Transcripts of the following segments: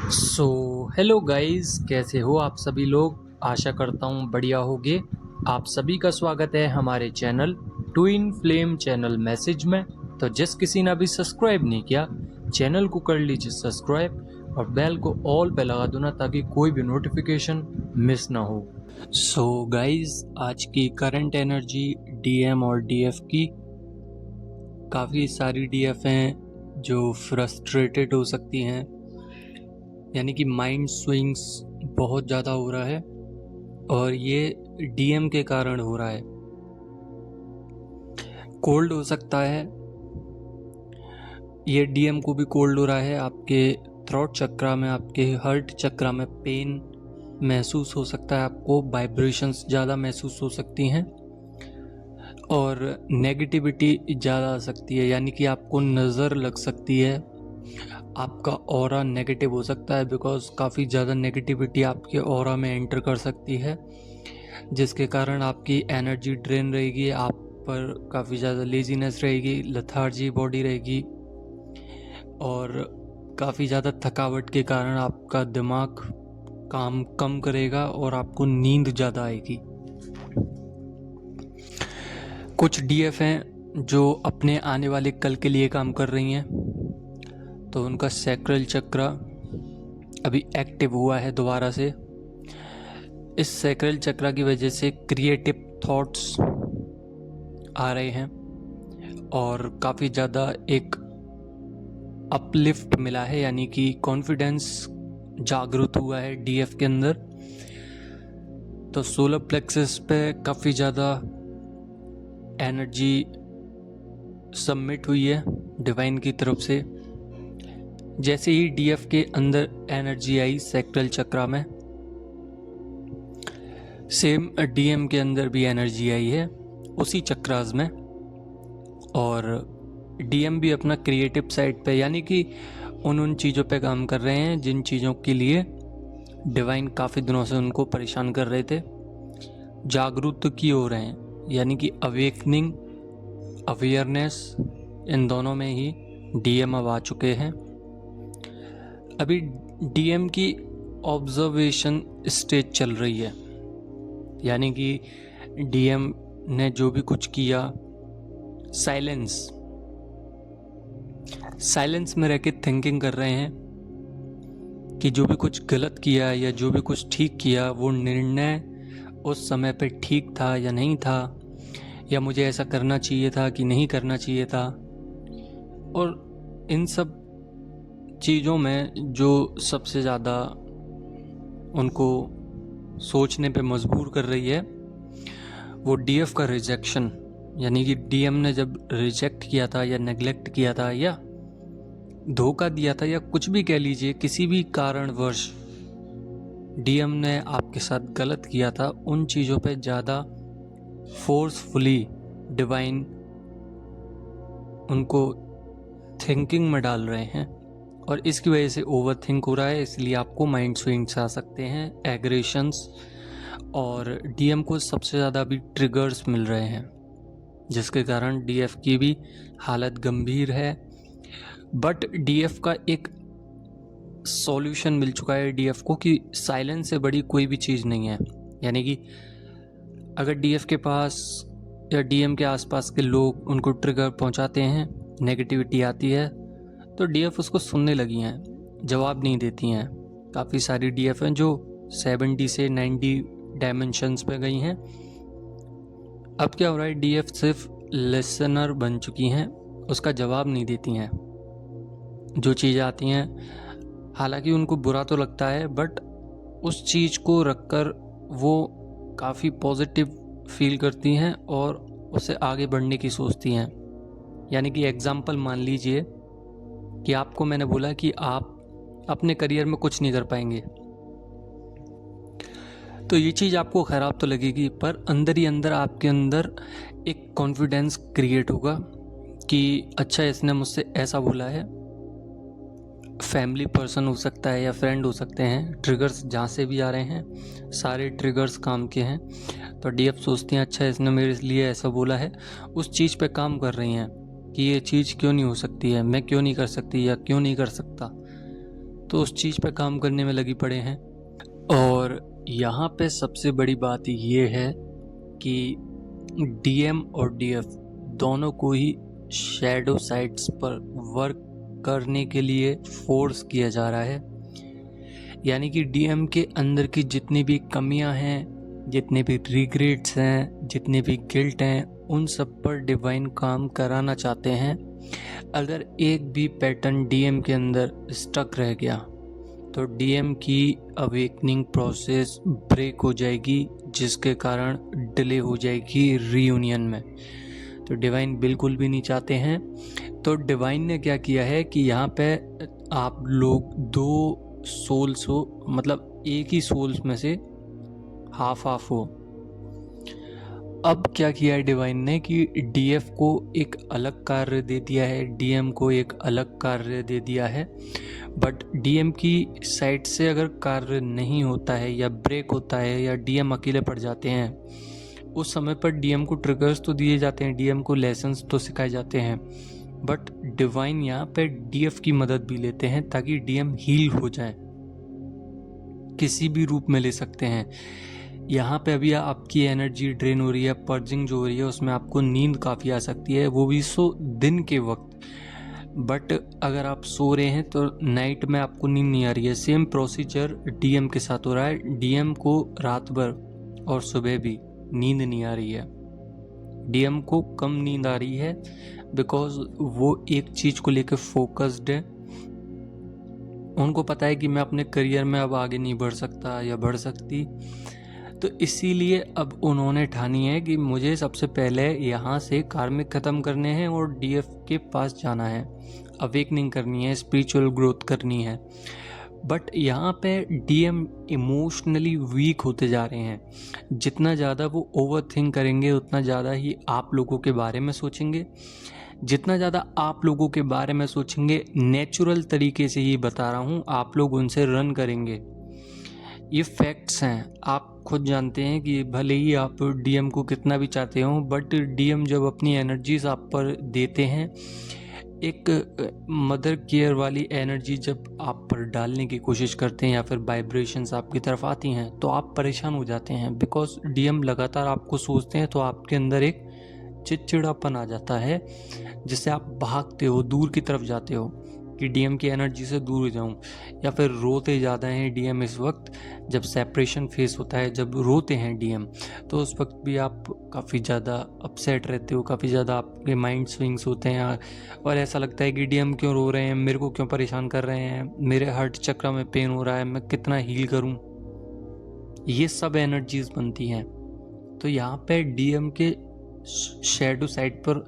So hello guys, कैसे हो आप सभी लोग। आशा करता हूँ बढ़िया होगे। आप सभी का स्वागत है हमारे channel twin flame channel message में। तो जिस किसी ने अभी सब्सक्राइब नहीं किया, चैनल को कर लीजिए सब्सक्राइब और बेल को ऑल पे लगा दो ना, ताकि कोई भी नोटिफिकेशन मिस ना हो। सो गाइस, आज की करंट एनर्जी डीएम और डीएफ की, काफ़ी सारी डीएफ हैं जो फ्रस्ट्रेटेड हो सकती हैं, यानी कि माइंड स्विंग्स बहुत ज़्यादा हो रहा है और ये डीएम के कारण हो रहा है। कोल्ड हो सकता है, ये डीएम को भी कोल्ड हो रहा है। आपके थ्रोट चक्रा में, आपके हार्ट चक्रा में पेन महसूस हो सकता है, आपको वाइब्रेशंस ज़्यादा महसूस हो सकती हैं और नेगेटिविटी ज़्यादा आ सकती है, यानी कि आपको नज़र लग सकती है, आपका ऑरा नेगेटिव हो सकता है। बिकॉज काफ़ी ज़्यादा नेगेटिविटी आपके ऑरा में एंटर कर सकती है, जिसके कारण आपकी एनर्जी ड्रेन रहेगी, आप पर काफ़ी ज़्यादा लेजीनेस रहेगी, लथार्जी बॉडी रहेगी और काफ़ी ज़्यादा थकावट के कारण आपका दिमाग काम कम करेगा और आपको नींद ज़्यादा आएगी। कुछ डीएफ हैं जो अपने आने वाले कल के लिए काम कर रही हैं, तो उनका सैक्रल चक्र अभी एक्टिव हुआ है दोबारा से। इस सैक्रल चक्र की वजह से क्रिएटिव थॉट्स आ रहे हैं और काफ़ी ज़्यादा एक अपलिफ्ट मिला है, यानी कि कॉन्फिडेंस जागृत हुआ है डीएफ के अंदर। तो सोलर प्लेक्सस पे काफ़ी ज़्यादा एनर्जी सबमिट हुई है डिवाइन की तरफ से। जैसे ही डीएफ के अंदर एनर्जी आई सैक्रल चक्र में, सेम डीएम के अंदर भी एनर्जी आई है उसी चक्रास में। और डीएम भी अपना क्रिएटिव साइड पे, यानी कि उन चीज़ों पे काम कर रहे हैं जिन चीज़ों के लिए डिवाइन काफ़ी दिनों से उनको परेशान कर रहे थे। जागरूक की हो रहे हैं, यानी कि अवेकनिंग, अवेयरनेस, इन दोनों में ही डीएम अब आ चुके हैं। अभी डीएम की ऑब्जर्वेशन स्टेज चल रही है, यानी कि डीएम ने जो भी कुछ किया, साइलेंस में रह के थिंकिंग कर रहे हैं कि जो भी कुछ गलत किया या जो भी कुछ ठीक किया, वो निर्णय उस समय पे ठीक था या नहीं था, या मुझे ऐसा करना चाहिए था कि नहीं करना चाहिए था। और इन सब चीज़ों में जो सबसे ज़्यादा उनको सोचने पे मजबूर कर रही है, वो डीएफ का रिजेक्शन, यानी कि डीएम ने जब रिजेक्ट किया था या नेग्लेक्ट किया था या धोखा दिया था या कुछ भी कह लीजिए, किसी भी कारणवश डीएम ने आपके साथ गलत किया था, उन चीज़ों पे ज़्यादा फोर्सफुली डिवाइन उनको थिंकिंग में डाल रहे हैं और इसकी वजह से ओवर थिंक हो रहा है। इसलिए आपको माइंड स्विंग्स आ सकते हैं, एग्रेशंस, और डीएम को सबसे ज़्यादा अभी ट्रिगर्स मिल रहे हैं, जिसके कारण डीएफ की भी हालत गंभीर है। बट डीएफ का एक सॉल्यूशन मिल चुका है डीएफ को कि साइलेंस से बड़ी कोई भी चीज़ नहीं है। यानी कि अगर डीएफ के पास या डीएम के आसपास के लोग उनको ट्रिगर पहुंचाते हैं, नेगेटिविटी आती है, तो डीएफ उसको सुनने लगी हैं, जवाब नहीं देती हैं। काफ़ी सारी डीएफ हैं जो 70 से 90 डायमेंशंस पे गई हैं। अब क्या हो रहा है, डीएफ सिर्फ लिसनर बन चुकी हैं, उसका जवाब नहीं देती हैं। जो चीज़ें आती हैं, हालांकि उनको बुरा तो लगता है, बट उस चीज़ को रखकर वो काफ़ी पॉजिटिव फील करती हैं और उससे आगे बढ़ने की सोचती हैं। यानी कि एग्जाम्पल मान लीजिए कि आपको मैंने बोला कि आप अपने करियर में कुछ नहीं कर पाएंगे, तो ये चीज़ आपको ख़राब तो लगेगी, पर अंदर ही अंदर आपके अंदर एक कॉन्फिडेंस क्रिएट होगा कि अच्छा, इसने मुझसे ऐसा बोला है। फैमिली पर्सन हो सकता है या फ्रेंड हो सकते हैं। ट्रिगर्स जहाँ से भी आ रहे हैं, सारे ट्रिगर्स काम के हैं। तो डीएफ सोचती हैं अच्छा, इसने मेरे लिए ऐसा बोला है, उस चीज़ पे काम कर रही हैं कि ये चीज़ क्यों नहीं हो सकती है, मैं क्यों नहीं कर सकती या क्यों नहीं कर सकता। तो उस चीज़ पे काम करने में लगी पड़े हैं। और यहाँ पे सबसे बड़ी बात ये है कि डीएम और डीएफ दोनों को ही शैडो साइट्स पर वर्क करने के लिए फोर्स किया जा रहा है। यानी कि डीएम के अंदर की जितनी भी कमियां हैं, जितने भी रिग्रेट्स हैं, जितने भी गिल्ट हैं, उन सब पर डिवाइन काम कराना चाहते हैं। अगर एक भी पैटर्न डीएम के अंदर स्टक रह गया तो डीएम की अवेकनिंग प्रोसेस ब्रेक हो जाएगी, जिसके कारण डिले हो जाएगी रीयूनियन में। तो डिवाइन बिल्कुल भी नहीं चाहते हैं। तो डिवाइन ने क्या किया है कि यहाँ पे आप लोग दो सोल्स हो, मतलब एक ही सोल्स में से हाफ हाफ हो। अब क्या किया है डिवाइन ने कि डीएफ को एक अलग कार्य दे दिया है, डीएम को एक अलग कार्य दे दिया है। बट डीएम की साइड से अगर कार्य नहीं होता है या ब्रेक होता है या डीएम अकेले पड़ जाते हैं, उस समय पर डीएम को ट्रिगर्स तो दिए जाते हैं, डीएम को लेसन्स तो सिखाए जाते हैं। बट डिवाइन यहाँ पे डीएफ की मदद भी लेते हैं ताकि डीएम हील हो जाए, किसी भी रूप में ले सकते हैं। यहाँ पे अभी आपकी एनर्जी ड्रेन हो रही है, पर्जिंग जो हो रही है, उसमें आपको नींद काफ़ी आ सकती है, वो भी दिन के वक्त। बट अगर आप सो रहे हैं तो नाइट में आपको नींद नहीं आ रही है। सेम प्रोसीजर डीएम के साथ हो रहा है। डीएम को रात भर और सुबह भी नींद नहीं आ रही है। डीएम को कम नींद आ रही है बिकॉज वो एक चीज़ को लेकर फोकस्ड है। उनको पता है कि मैं अपने करियर में अब आगे नहीं बढ़ सकता या बढ़ सकती, तो इसीलिए अब उन्होंने ठानी है कि मुझे सबसे पहले यहाँ से कार्मिक ख़त्म करने हैं और डीएफ के पास जाना है, अवेकनिंग करनी है, स्पिरिचुअल ग्रोथ करनी है। बट यहाँ पे डीएम इमोशनली वीक होते जा रहे हैं। जितना ज़्यादा वो ओवर थिंक करेंगे उतना ज़्यादा ही आप लोगों के बारे में सोचेंगे। जितना ज़्यादा आप लोगों के बारे में सोचेंगे, नेचुरल तरीके से ही बता रहा हूँ, आप लोग उनसे रन करेंगे। ये फैक्ट्स हैं, आप खुद जानते हैं कि भले ही आप डीएम को कितना भी चाहते हो, बट डीएम जब अपनी एनर्जीज आप पर देते हैं, एक मदर केयर वाली एनर्जी जब आप पर डालने की कोशिश करते हैं या फिर वाइब्रेशंस आपकी तरफ आती हैं, तो आप परेशान हो जाते हैं। बिकॉज डीएम लगातार आपको सोचते हैं, तो आपके अंदर एक चिड़चिड़ापन आ जाता है, जिससे आप भागते हो, दूर की तरफ जाते हो कि डीएम की एनर्जी से दूर हो जाऊं। या फिर रोते ज़्यादा हैं डीएम इस वक्त, जब सेपरेशन फेस होता है, जब रोते हैं डीएम, तो उस वक्त भी आप काफ़ी ज़्यादा अपसेट रहते हो, काफ़ी ज़्यादा आपके माइंड स्विंग्स होते हैं और ऐसा लगता है कि डीएम क्यों रो रहे हैं, मेरे को क्यों परेशान कर रहे हैं, मेरे हार्ट चक्र में पेन हो रहा है, मैं कितना हील करूं। ये सब एनर्जीज बनती हैं। तो यहाँ पे डीएम के शैडो साइड पर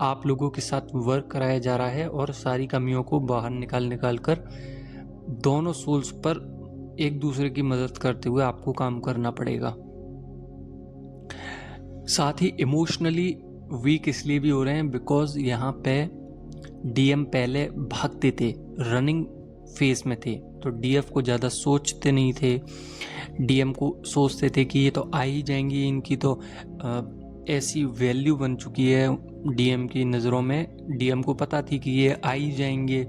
आप लोगों के साथ वर्क कराया जा रहा है और सारी कमियों को बाहर निकाल कर दोनों सोल्स पर एक दूसरे की मदद करते हुए आपको काम करना पड़ेगा। साथ ही इमोशनली वीक इसलिए भी हो रहे हैं बिकॉज यहाँ पे डीएम पहले भागते थे, रनिंग फेज में थे, तो डीएफ को ज़्यादा सोचते नहीं थे। डीएम को सोचते थे कि ये तो आ ही जाएंगी, इनकी तो ऐसी वैल्यू बन चुकी है डीएम की नज़रों में, डीएम को पता थी कि ये आ ही जाएंगे,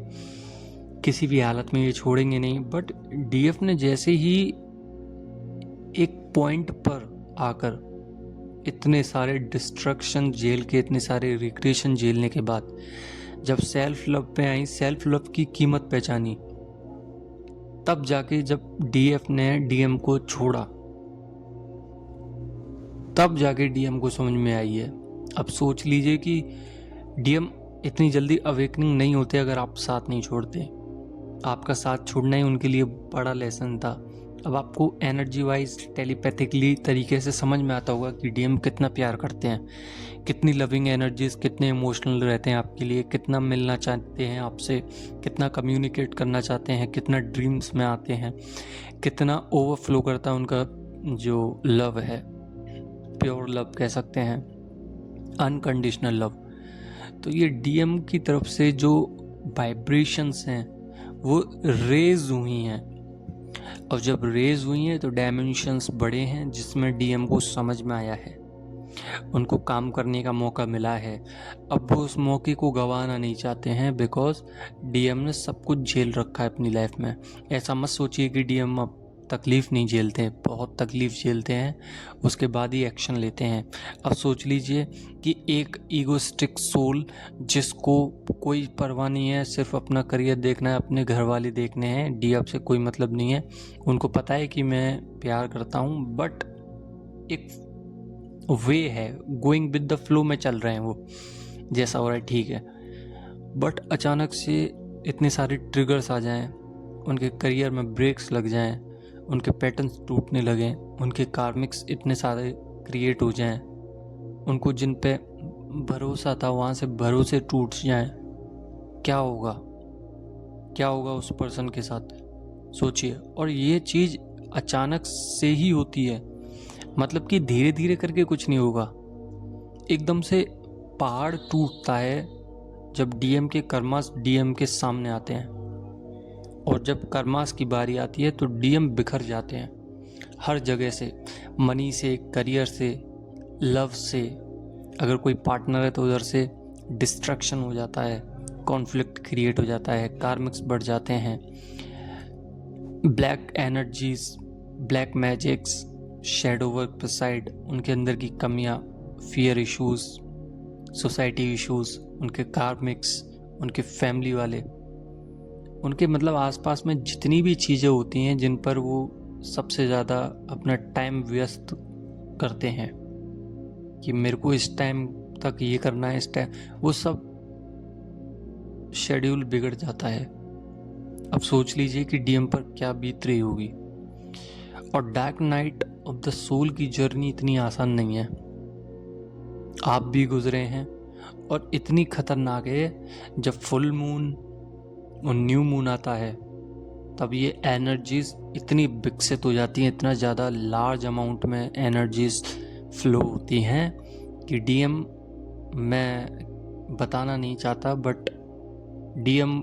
किसी भी हालत में ये छोड़ेंगे नहीं। बट डीएफ ने जैसे ही एक पॉइंट पर आकर इतने सारे डिस्ट्रक्शन झेल के, इतने सारे रिग्रेशन झेलने के बाद जब सेल्फ लव पे आई, सेल्फ लव की कीमत पहचानी, तब जाके जब डीएफ ने डीएम को छोड़ा, तब जाके डीएम को समझ में आई है। अब सोच लीजिए कि डीएम इतनी जल्दी अवेकनिंग नहीं होते अगर आप साथ नहीं छोड़ते। आपका साथ छोड़ना ही उनके लिए बड़ा लेसन था। अब आपको एनर्जी वाइज टेलीपैथिकली तरीके से समझ में आता होगा कि डीएम कितना प्यार करते हैं, कितनी लविंग एनर्जीज, कितने इमोशनल रहते हैं आपके लिए, कितना मिलना चाहते हैं आपसे, कितना कम्युनिकेट करना चाहते हैं, कितना ड्रीम्स में आते हैं, कितना ओवरफ्लो करता है उनका जो लव है, प्योर लव कह सकते हैं, अनकंडीशनल लव। तो ये डीएम की तरफ से जो वाइब्रेशंस हैं वो रेज हुई हैं, और जब रेज हुई हैं तो डायमेंशंस बड़े हैं, जिसमें डीएम को समझ में आया है उनको काम करने का मौका मिला है, अब वो उस मौके को गंवाना नहीं चाहते हैं, बिकॉज डीएम ने सब कुछ झेल रखा है अपनी लाइफ में। ऐसा मत सोचिए कि डीएम अब तकलीफ़ नहीं झेलते, बहुत तकलीफ़ झेलते हैं, उसके बाद ही एक्शन लेते हैं। अब सोच लीजिए कि एक ईगोस्टिक सोल जिसको कोई परवाह नहीं है, सिर्फ अपना करियर देखना है, अपने घर वाले देखने हैं, डीएम से कोई मतलब नहीं है, उनको पता है कि मैं प्यार करता हूँ, बट एक वे है, गोइंग विद द फ्लो में चल रहे हैं, वो जैसा हो रहा है ठीक है। बट अचानक से इतने सारे ट्रिगर्स आ जाएं, उनके करियर में ब्रेक्स लग जाएं, उनके पैटर्न्स टूटने लगें, उनके कार्मिक्स इतने सारे क्रिएट हो जाएं, उनको जिन पे भरोसा था वहाँ से भरोसे टूट जाएं, क्या होगा, क्या होगा उस पर्सन के साथ, सोचिए। और ये चीज़ अचानक से ही होती है, मतलब कि धीरे धीरे करके कुछ नहीं होगा, एकदम से पहाड़ टूटता है जब डीएम के कर्मास डीएम के सामने आते हैं। और जब कर्मास की बारी आती है तो डीएम बिखर जाते हैं हर जगह से, मनी से, करियर से, लव से, अगर कोई पार्टनर है तो उधर से डिस्ट्रैक्शन हो जाता है, कॉन्फ्लिक्ट क्रिएट हो जाता है, कार्मिक्स बढ़ जाते हैं, black energies, black magics, shadow work प्रिसाइड, उनके अंदर की कमियां, फियर इश्यूज, सोसाइटी इश्यूज, उनके कार्मिक्स, उनके फैमिली वाले, उनके मतलब आसपास में जितनी भी चीज़ें होती हैं जिन पर वो सबसे ज़्यादा अपना टाइम व्यस्त करते हैं कि मेरे को इस टाइम तक ये करना है, इस टाइम, वो सब शेड्यूल बिगड़ जाता है। अब सोच लीजिए कि डीएम पर क्या बीत रही होगी। और dark night of the soul की जर्नी इतनी आसान नहीं है, आप भी गुजरे हैं, और इतनी खतरनाक है जब फुल मून और न्यू मून आता है तब ये एनर्जीज इतनी विकसित हो जाती हैं, इतना ज़्यादा लार्ज अमाउंट में एनर्जीज फ्लो होती हैं कि डीएम, मैं बताना नहीं चाहता, बट डीएम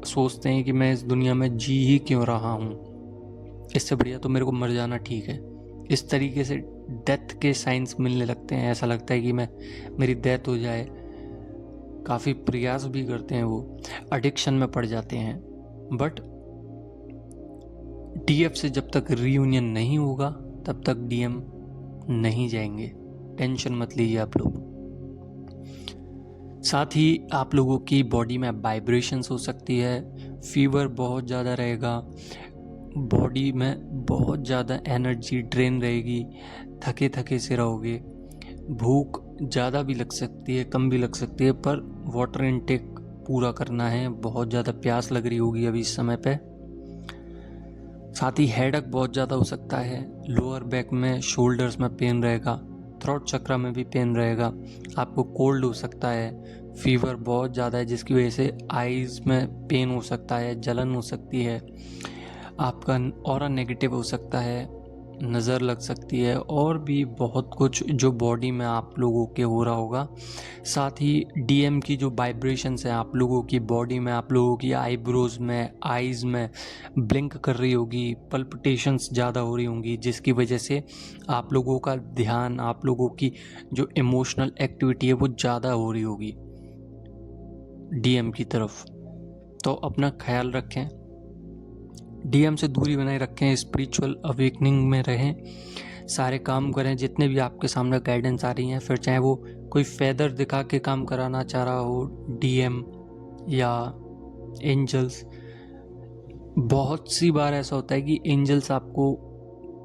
सोचते हैं कि मैं इस दुनिया में जी ही क्यों रहा हूँ, इससे बढ़िया तो मेरे को मर जाना ठीक है। इस तरीके से डेथ के साइंस मिलने लगते हैं, ऐसा लगता है कि मेरी डेथ हो जाए, काफ़ी प्रयास भी करते हैं, वो एडिक्शन में पड़ जाते हैं। बट डीएफ से जब तक रीयूनियन नहीं होगा तब तक डीएम नहीं जाएंगे, टेंशन मत लीजिए आप लोग। साथ ही आप लोगों की बॉडी में वाइब्रेशंस हो सकती है, फीवर बहुत ज़्यादा रहेगा, बॉडी में बहुत ज़्यादा एनर्जी ड्रेन रहेगी, थके थके से रहोगे, भूख ज़्यादा भी लग सकती है, कम भी लग सकती है, पर वाटर इनटेक पूरा करना है, बहुत ज़्यादा प्यास लग रही होगी अभी इस समय पे। साथ ही हेडेक बहुत ज़्यादा हो सकता है, लोअर बैक में, शोल्डर्स में पेन रहेगा, थ्रोट चक्र में भी पेन रहेगा, आपको कोल्ड हो सकता है, फीवर बहुत ज़्यादा है जिसकी वजह से आईज़ में पेन हो सकता है, जलन हो सकती है, आपका ऑरा नेगेटिव हो सकता है, नज़र लग सकती है, और भी बहुत कुछ जो बॉडी में आप लोगों के हो रहा होगा। साथ ही डीएम की जो वाइब्रेशंस हैं आप लोगों की बॉडी में, आप लोगों की आईब्रोज में, आईज़ में ब्लिंक कर रही होगी, पल्पिटेशंस ज़्यादा हो रही होंगी, जिसकी वजह से आप लोगों का ध्यान, आप लोगों की जो इमोशनल एक्टिविटी है वो ज़्यादा हो रही होगी डीएम की तरफ। तो अपना ख्याल रखें, डीएम से दूरी बनाए रखें, स्पिरिचुअल अवेकनिंग में रहें, सारे काम करें जितने भी आपके सामने गाइडेंस आ रही हैं, फिर चाहे वो कोई फेदर दिखा के काम कराना चाह रहा हो डीएम या एंजल्स। बहुत सी बार ऐसा होता है कि एंजल्स आपको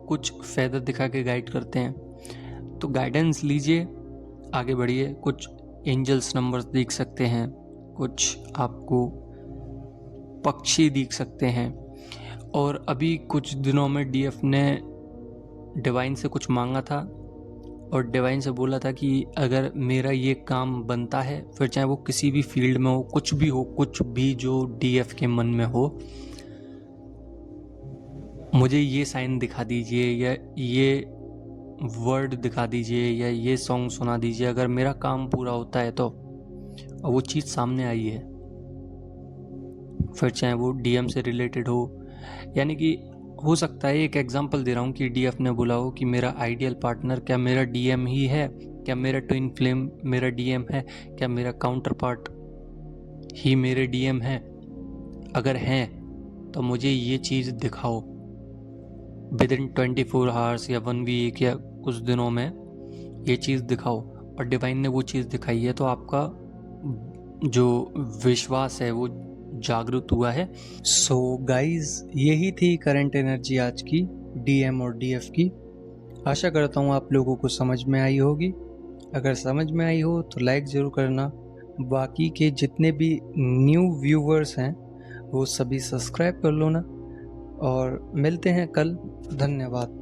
कुछ फेदर दिखा के गाइड करते हैं, तो गाइडेंस लीजिए, आगे बढ़िए। कुछ एंजल्स नंबर्स दिख सकते हैं, कुछ आपको पक्षी दिख सकते हैं, और अभी कुछ दिनों में डीएफ ने डिवाइन से कुछ मांगा था और डिवाइन से बोला था कि अगर मेरा ये काम बनता है, फिर चाहे वो किसी भी फील्ड में हो, कुछ भी जो डीएफ के मन में हो, मुझे ये साइन दिखा दीजिए या ये वर्ड दिखा दीजिए या ये सॉन्ग सुना दीजिए, अगर मेरा काम पूरा होता है तो। और वो चीज़ सामने आई है, फिर चाहे वो डीएम से रिलेटेड हो, यानी कि हो सकता है, एक एग्जांपल दे रहा हूँ कि डीएफ ने बोला हो कि मेरा आइडियल पार्टनर क्या मेरा डीएम ही है, क्या मेरा ट्विन फ्लेम मेरा डीएम है, क्या मेरा काउंटर पार्ट ही मेरे डीएम है। अगर हैं तो मुझे ये चीज़ दिखाओ विद इन 24 आवर्स या 1 वीक या कुछ दिनों में, ये चीज़ दिखाओ। और डिवाइन ने वो चीज़ दिखाई है, तो आपका जो विश्वास है वो जागृत हुआ है। सो गाइज, यही थी करंट एनर्जी आज की डीएम और डीएफ की। आशा करता हूँ आप लोगों को समझ में आई होगी। अगर समझ में आई हो तो लाइक ज़रूर करना। बाकी के जितने भी न्यू व्यूवर्स हैं वो सभी सब्सक्राइब कर लो ना। और मिलते हैं कल। धन्यवाद।